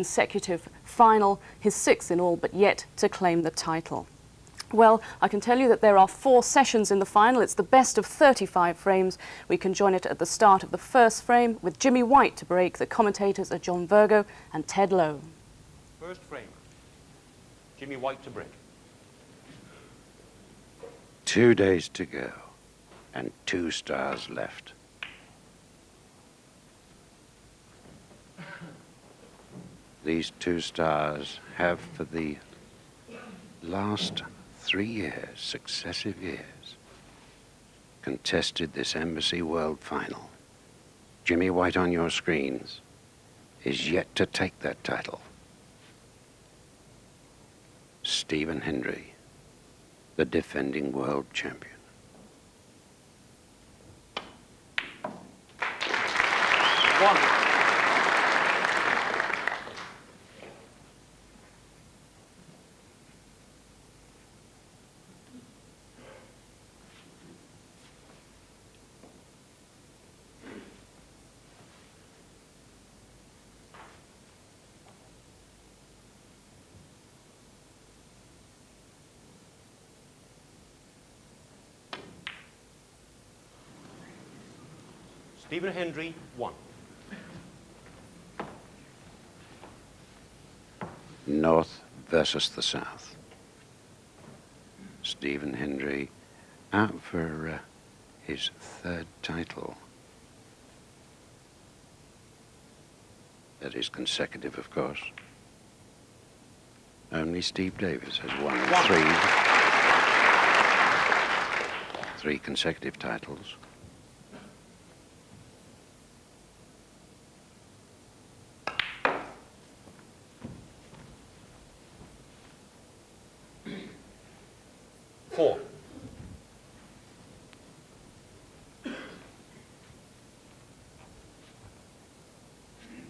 consecutive final, his sixth in all, but yet to claim the title. Well, I can tell you that there are 4 sessions in the final. It's the best of 35 frames. We can join it at the start of the first frame with Jimmy White to break. The commentators are John Virgo and Ted Lowe. First frame, Jimmy White to break. 2 days to go and 2 stars left. These 2 stars have for the last 3 years, successive years, contested this Embassy World Final. Jimmy White on your screens is yet to take that title. Stephen Hendry, the defending world champion. One. Stephen Hendry, 1. North versus the South. Stephen Hendry out for his 3rd title. That is consecutive, of course. Only Steve Davis has won 3 consecutive titles.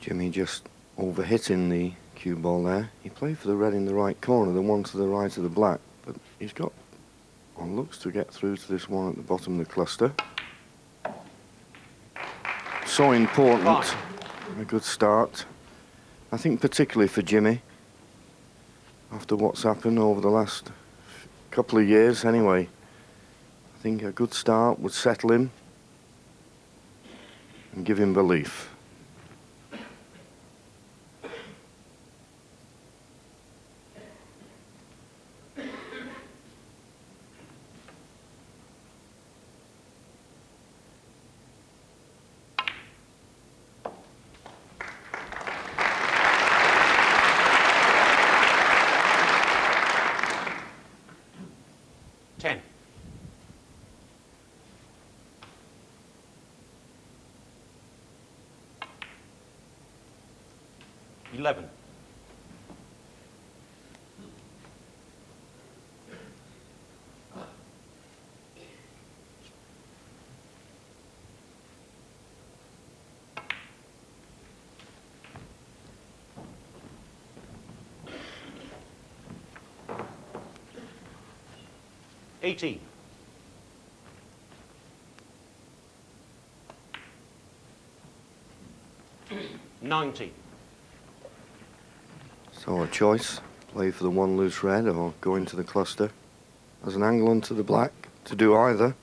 Jimmy just overhitting the cue ball there. He played for the red in the right corner, the one to the right of the black, but he's got, on looks to get through to this one at the bottom of the cluster. So important, a good start. I think particularly for Jimmy, after what's happened over the last couple of years anyway. I think a good start would settle him and give him belief. Eleven. $18. 90. So a choice, play for the 1 loose red or go into the cluster. There's an angle onto the black to do either.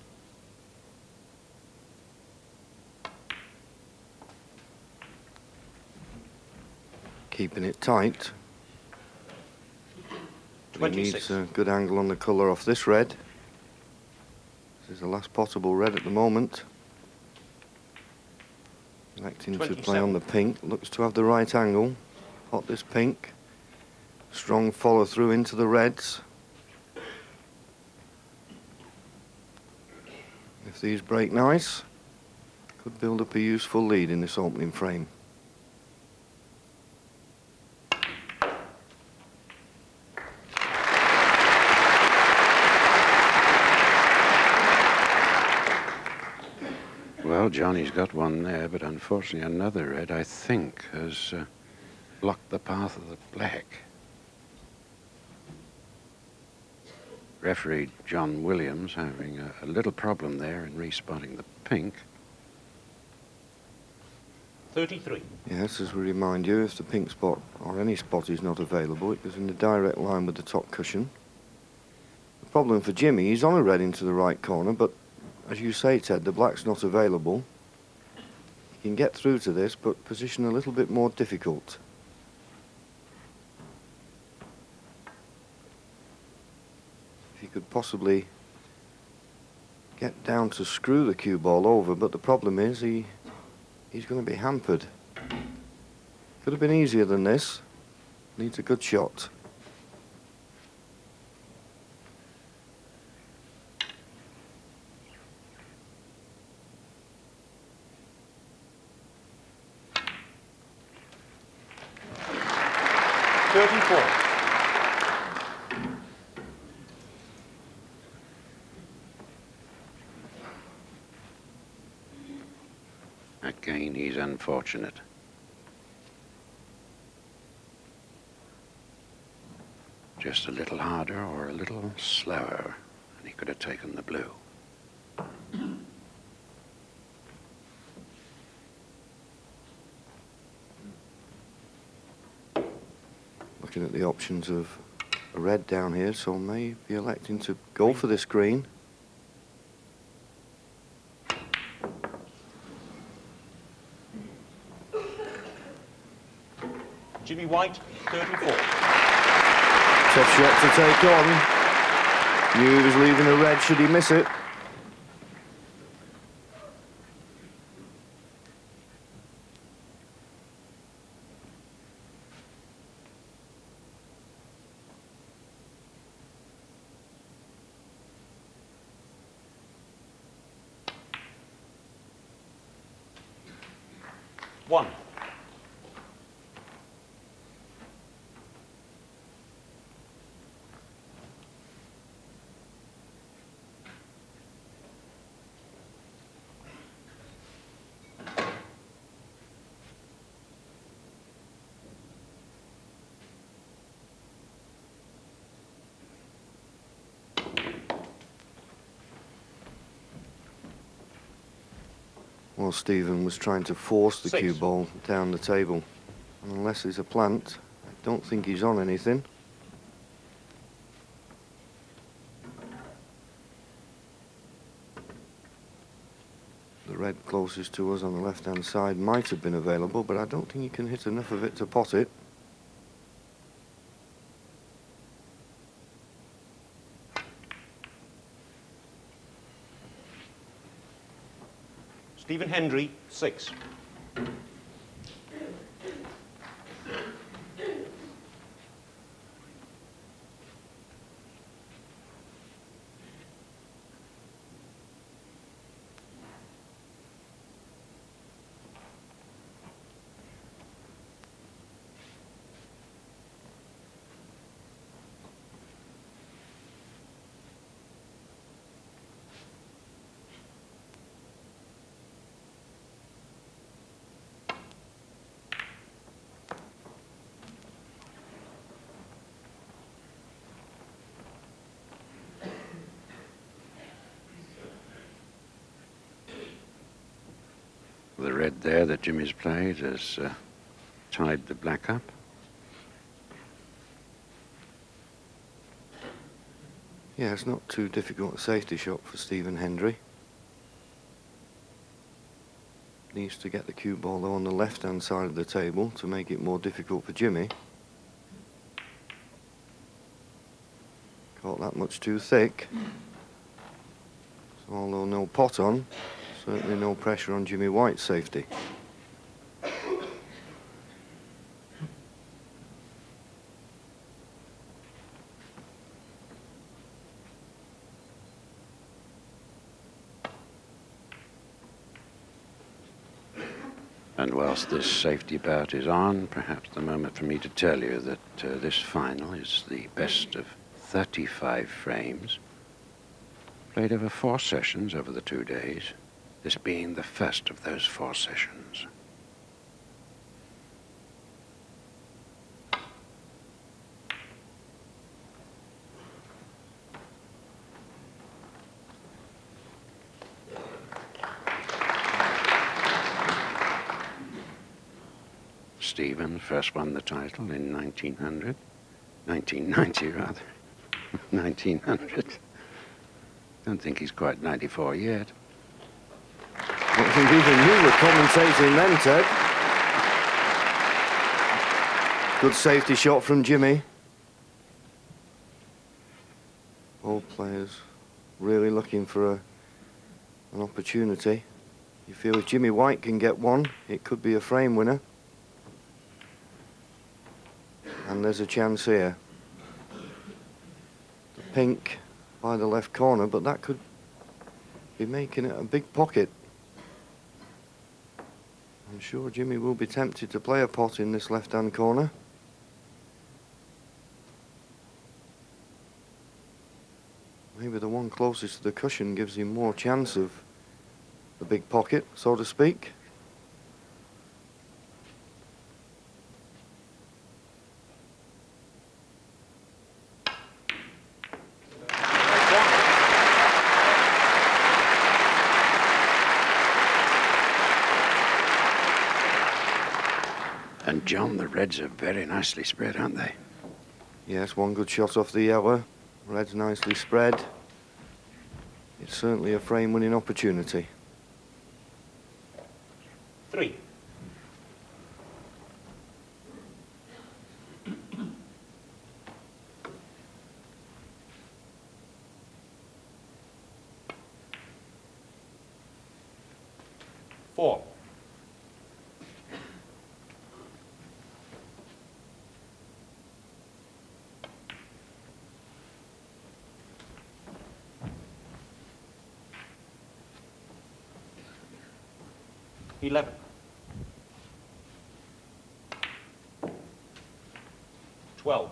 Keeping it tight. He needs a good angle on the colour off this red. This is the last possible red at the moment. Electing 27. to play on the pink. Looks to have the right angle. Hot this pink. Strong follow through into the reds. If these break nice, could build up a useful lead in this opening frame. Well, Johnny's got one there, but unfortunately another red, I think, has blocked the path of the black. Referee John Williams having a little problem there in respotting the pink. 33. Yes, as we remind you, if the pink spot or any spot is not available, it goes in a direct line with the top cushion. The problem for Jimmy, he's on a red into the right corner, but as you say, Ted, the black's not available. He can get through to this, but position a little bit more difficult. If he could possibly get down to screw the cue ball over, but the problem is he's going to be hampered. Could have been easier than this. Needs a good shot. Again, he's unfortunate. Just a little harder or a little slower, and he could have taken the blue. Looking at the options of a red down here, so may be electing to go for this green. Jimmy White, 34. Tough shot to take on. Knew he was leaving a red should he miss it. One. Well, Stephen was trying to force the 6. cue ball down the table. And unless he's a plant, I don't think he's on anything. The red closest to us on the left-hand side might have been available, but I don't think he can hit enough of it to pot it. Stephen Hendry, 6. The red there that Jimmy's played has tied the black up. Yeah, it's not too difficult a safety shot for Stephen Hendry. Needs to get the cue ball though on the left-hand side of the table to make it more difficult for Jimmy. Caught that much too thick. So although no pot on, certainly no pressure on Jimmy White's safety. And whilst this safety bout is on, perhaps the moment for me to tell you that this final is the best of 35 frames, played over 4 sessions over the 2 days, this being the first of those 4 sessions. Stephen first won the title in 1990 rather. 1900. Don't think he's quite 94 yet. I don't think even you were commentating then, Ted. Good safety shot from Jimmy. All players really looking for an opportunity. You feel if Jimmy White can get one, it could be a frame winner. And there's a chance here. The pink by the left corner, but that could be making it a big pocket. I'm sure Jimmy will be tempted to play a pot in this left-hand corner. Maybe the one closest to the cushion gives him more chance of the big pocket, so to speak. And John, the reds are very nicely spread, aren't they? Yes, one good shot off the yellow. Red's nicely spread. It's certainly a frame-winning opportunity. 3. Four. 11. 12.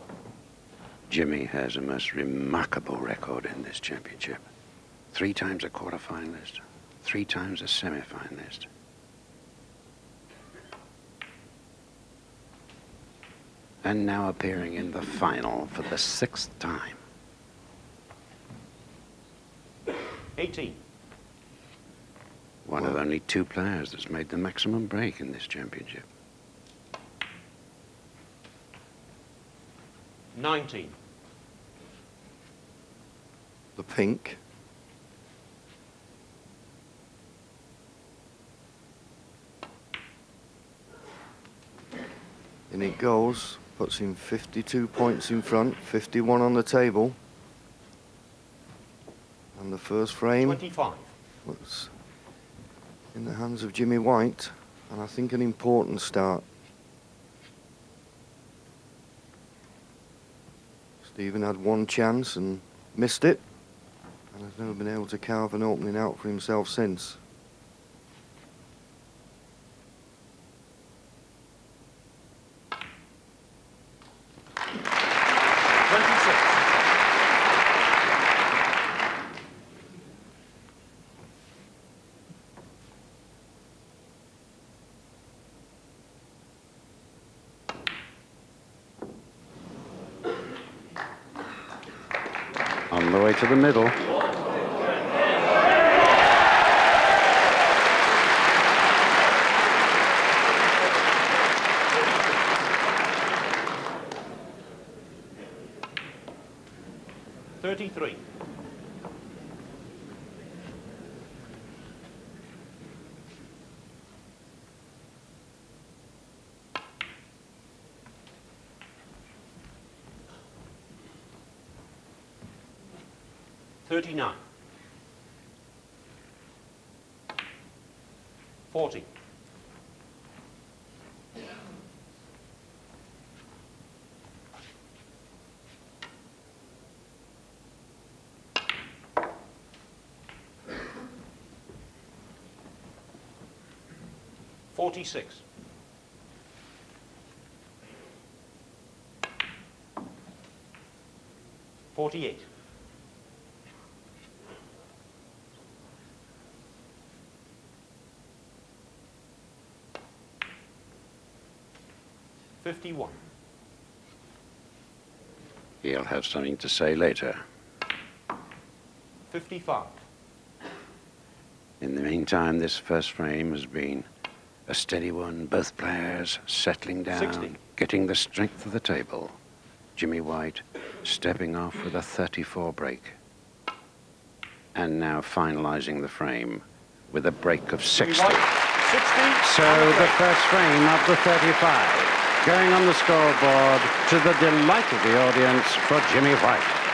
Jimmy has a most remarkable record in this championship. 3 times a quarter-finalist, 3 times a semi-finalist. And now appearing in the final for the 6th time. 18. One of only 2 players that's made the maximum break in this championship. 19. The pink. In it goes, puts him 52 points in front, 51 on the table. And the first frame 25. was in the hands of Jimmy White, and I think an important start. Stephen had one chance and missed it, and has never been able to carve an opening out for himself since. On the way to the middle. $33. 39. 40. 46. 48. 51. He'll have something to say later. 55. In the meantime, this first frame has been A steady one, both players settling down, 60. getting the strength of the table. Jimmy White stepping off with a 34 break. And now finalizing the frame with a break of 60. Jimmy White, 60. So and a the break. first frame of the 35 going on the scoreboard to the delight of the audience for Jimmy White.